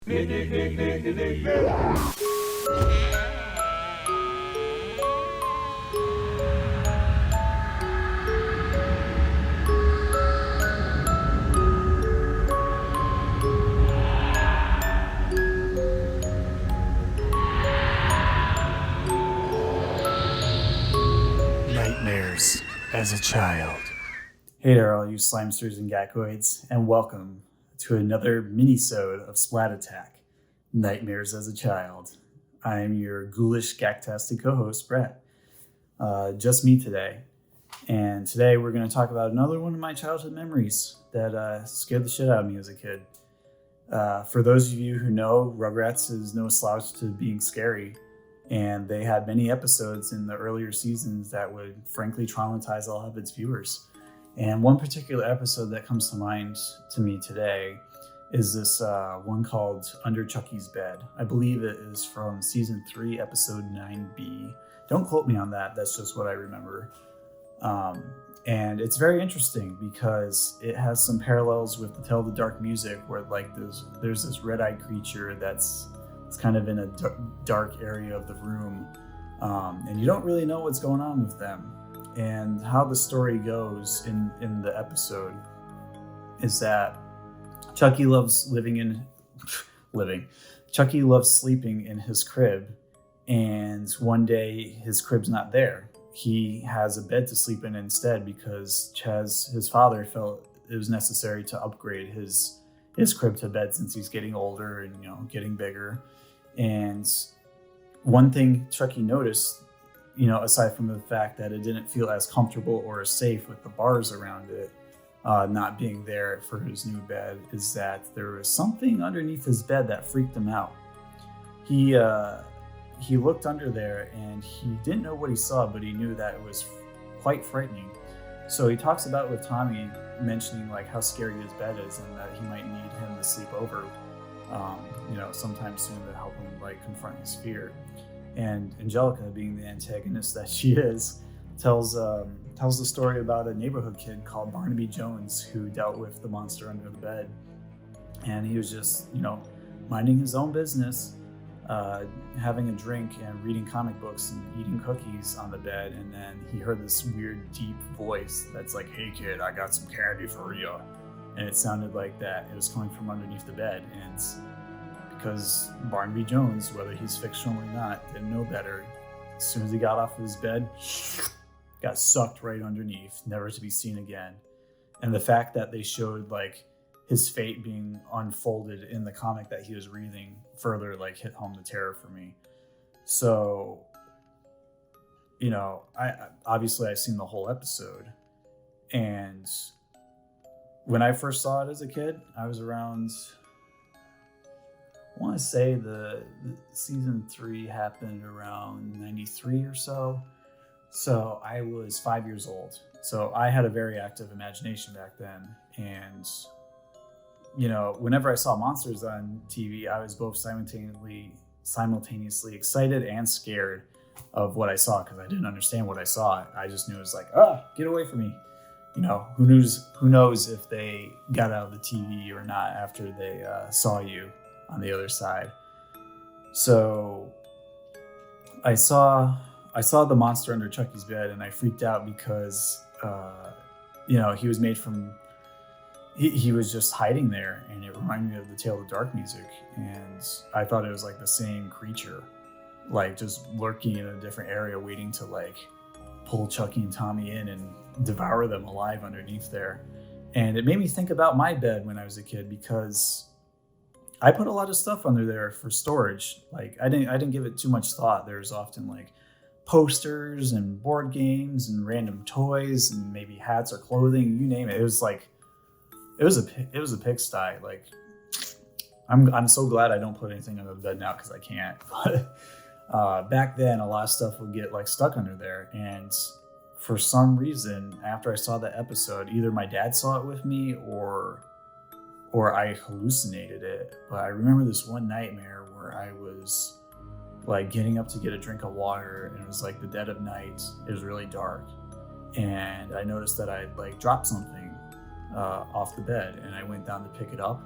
Nightmares as a child. Hey there, all you slimesters and gackoids, and welcome to another minisode of Splat Attack, Nightmares as a Child. I am your ghoulish, gaktastic co-host, Splat. Just me today. And today we're going to talk about another one of my childhood memories that scared the shit out of me as a kid. For those of you who know, Rugrats is no slouch to being scary. And they had many episodes in the earlier seasons that would frankly traumatize all of its viewers. And one particular episode that comes to mind to me today is this one called Under Chuckie's Bed. I believe it is from season 3, episode 9B. Don't quote me on that. That's just what I remember. And it's very interesting because it has some parallels with the Tale of the Dark music, where like there's this red-eyed creature that's kind of in a dark area of the room, and you don't really know what's going on with them. And how the story goes in the episode is that Chuckie loves Chuckie loves sleeping in his crib, and one day his crib's not there. He has a bed to sleep in instead because Chaz, his father, felt it was necessary to upgrade his crib to bed since he's getting older and getting bigger. And one thing Chuckie noticed, aside from the fact that it didn't feel as comfortable or as safe with the bars around it not being there for his new bed, is that there was something underneath his bed that freaked him out. He looked under there and he didn't know what he saw, but he knew that it was quite frightening. So he talks about with Tommy, mentioning like how scary his bed is and that he might need him to sleep over sometime soon to help him like confront his fear. And Angelica, being the antagonist that she is, tells the story about a neighborhood kid called Barnaby Jones who dealt with the monster under the bed. And he was just, minding his own business, having a drink and reading comic books and eating cookies on the bed. And then he heard this weird, deep voice that's like, "Hey kid, I got some candy for you." And it sounded like that. It was coming from underneath the bed. And because Barnaby Jones, whether he's fictional or not, didn't know better, as soon as he got off of his bed, got sucked right underneath, never to be seen again. And the fact that they showed like his fate being unfolded in the comic that he was reading further like hit home the terror for me. So, I've seen the whole episode. And when I first saw it as a kid, I was around, I want to say the season 3 happened around 93 or so. So I was 5 years old. So I had a very active imagination back then. And, whenever I saw monsters on TV, I was both simultaneously excited and scared of what I saw because I didn't understand what I saw. I just knew it was like, get away from me. Who knows if they got out of the TV or not after they saw you on the other side. So I saw the monster under Chuckie's bed and I freaked out because he was made from he was just hiding there, and it reminded me of the Tale of the Dark music, and I thought it was like the same creature, like just lurking in a different area waiting to like pull Chuckie and Tommy in and devour them alive underneath there. And it made me think about my bed when I was a kid, because I put a lot of stuff under there for storage. Like I didn't give it too much thought. There's often like posters and board games and random toys and maybe hats or clothing, you name it. It was a pigsty. Like I'm so glad I don't put anything under the bed now because I can't. But back then, a lot of stuff would get like stuck under there, and for some reason, after I saw that episode, either my dad saw it with me or I hallucinated it. But I remember this one nightmare where I was like getting up to get a drink of water, and it was like the dead of night. It was really dark, and I noticed that I like dropped something off the bed, and I went down to pick it up,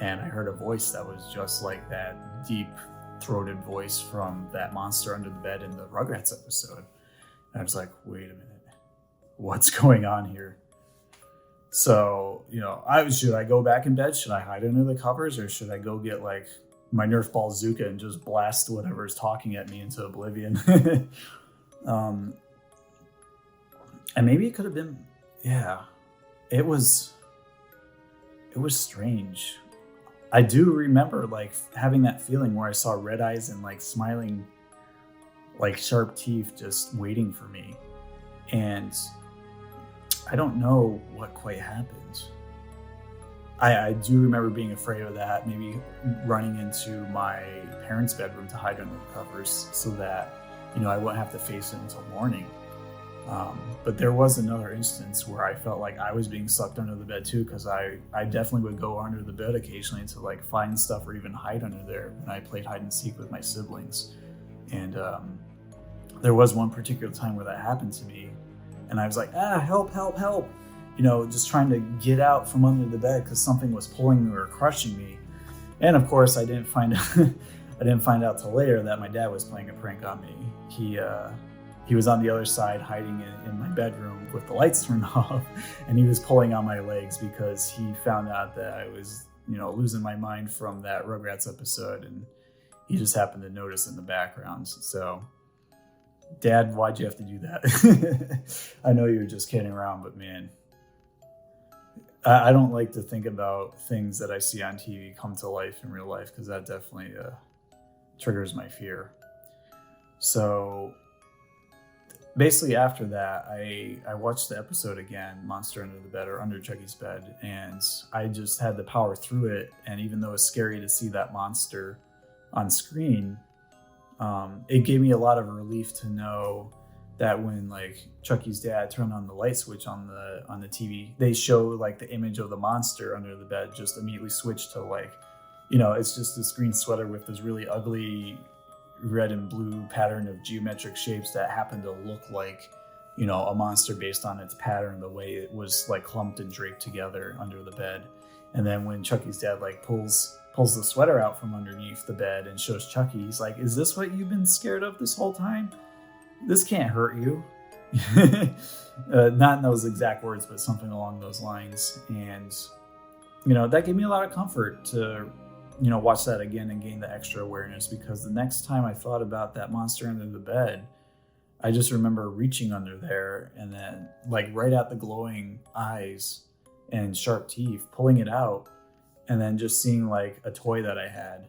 and I heard a voice that was just like that deep throated voice from that monster under the bed in the Rugrats episode. And I was like, wait a minute, what's going on here? So, should I go back in bed? Should I hide under the covers, or should I go get like my Nerf ball Zuka and just blast whatever's talking at me into oblivion? And maybe it could have been, it was strange. I do remember like having that feeling where I saw red eyes and like smiling, like sharp teeth just waiting for me. And I don't know what quite happened. I do remember being afraid of that, maybe running into my parents' bedroom to hide under the covers so that, I wouldn't have to face it until morning. But there was another instance where I felt like I was being sucked under the bed too, because I definitely would go under the bed occasionally to like find stuff or even hide under there when I played hide and seek with my siblings. And there was one particular time where that happened to me, and I was like, help, help, help. Just trying to get out from under the bed because something was pulling me or crushing me. And of course, I didn't find out till later that my dad was playing a prank on me. He was on the other side hiding in my bedroom with the lights turned off, and he was pulling on my legs because he found out that I was, losing my mind from that Rugrats episode, and he just happened to notice in the background. So, Dad, why'd you have to do that? I know you were just kidding around, but man, I don't like to think about things that I see on TV come to life in real life, because that definitely triggers my fear. So basically after that, I watched the episode again, Monster Under the Bed, or Under Chuckie's Bed, and I just had to power through it. And even though it's scary to see that monster on screen, it gave me a lot of relief to know that when like Chuckie's dad turned on the light switch on the TV, they show like the image of the monster under the bed just immediately switched to like, it's just this green sweater with this really ugly red and blue pattern of geometric shapes that happen to look like, a monster based on its pattern, the way it was like clumped and draped together under the bed. And then when Chuckie's dad like pulls the sweater out from underneath the bed and shows Chuckie, he's like, is this what you've been scared of this whole time? This can't hurt you. Not in those exact words, but something along those lines. And, that gave me a lot of comfort to, watch that again and gain the extra awareness, because the next time I thought about that monster under the bed, I just remember reaching under there and then like right at the glowing eyes and sharp teeth, pulling it out, and then just seeing like a toy that I had,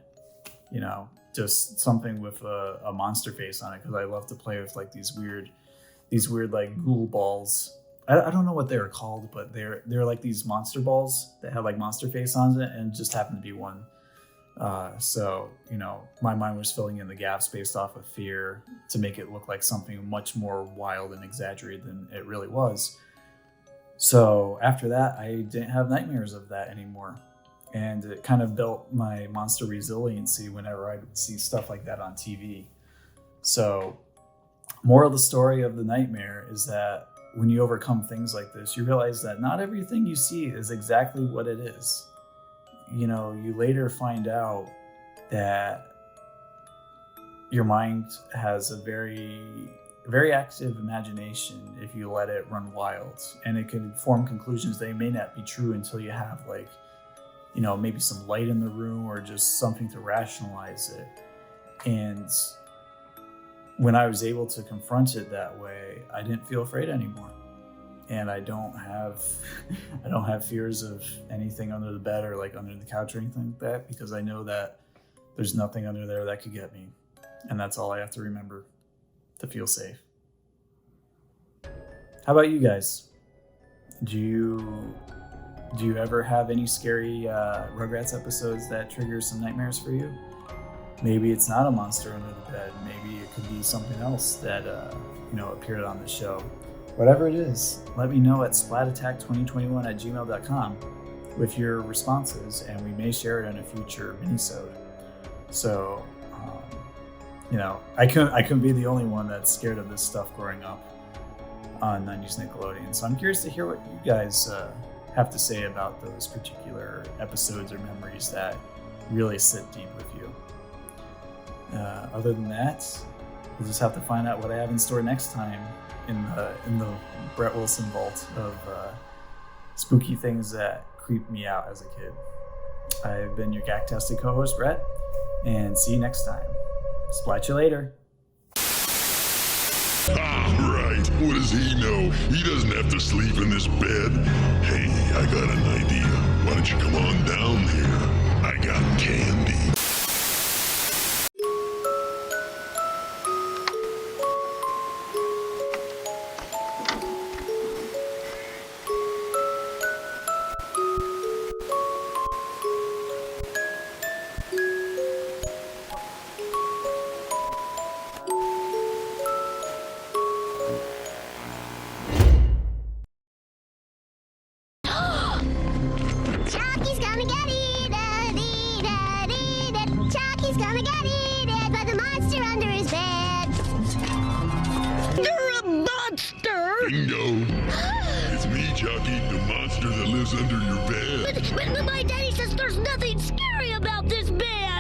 just something with a monster face on it, because I love to play with like these weird like ghoul balls. I don't know what they were called, but they're like these monster balls that have like monster face on it, and just happened to be one. So my mind was filling in the gaps based off of fear to make it look like something much more wild and exaggerated than it really was. So after that, I didn't have nightmares of that anymore. And it kind of built my monster resiliency whenever I would see stuff like that on TV. So, moral of the story of the nightmare is that when you overcome things like this, you realize that not everything you see is exactly what it is. You later find out that your mind has a very, very active imagination if you let it run wild. And it can form conclusions that may not be true until you have like, maybe some light in the room or just something to rationalize it. And when I was able to confront it that way, I didn't feel afraid anymore. And I don't have fears of anything under the bed or like under the couch or anything like that, because I know that there's nothing under there that could get me. And that's all I have to remember to feel safe. How about you guys? Do you ever have any scary Rugrats episodes that trigger some nightmares for you? Maybe it's not a monster under the bed. Maybe it could be something else that appeared on the show. Whatever it is, let me know at splatattack2021@gmail.com with your responses, and we may share it in a future minisode. So, I couldn't be the only one that's scared of this stuff growing up on 90s Nickelodeon. So I'm curious to hear what you guys have to say about those particular episodes or memories that really sit deep with you. Other than that, we'll just have to find out what I have in store next time in the Brett Wilson vault of spooky things that creeped me out as a kid. I've been your Gagtastic co-host, Brett, and see you next time. Splat you later. Ah, right. What does he know? He doesn't have to sleep in this bed. Hey, I got an idea. Why don't you come on down here? I got candy. Chuckie's gonna get eaten, eaten, eaten. Chuckie's gonna get eaten by the monster under his bed. You're a monster! Bingo. It's me, Chuckie, the monster that lives under your bed. But my daddy says there's nothing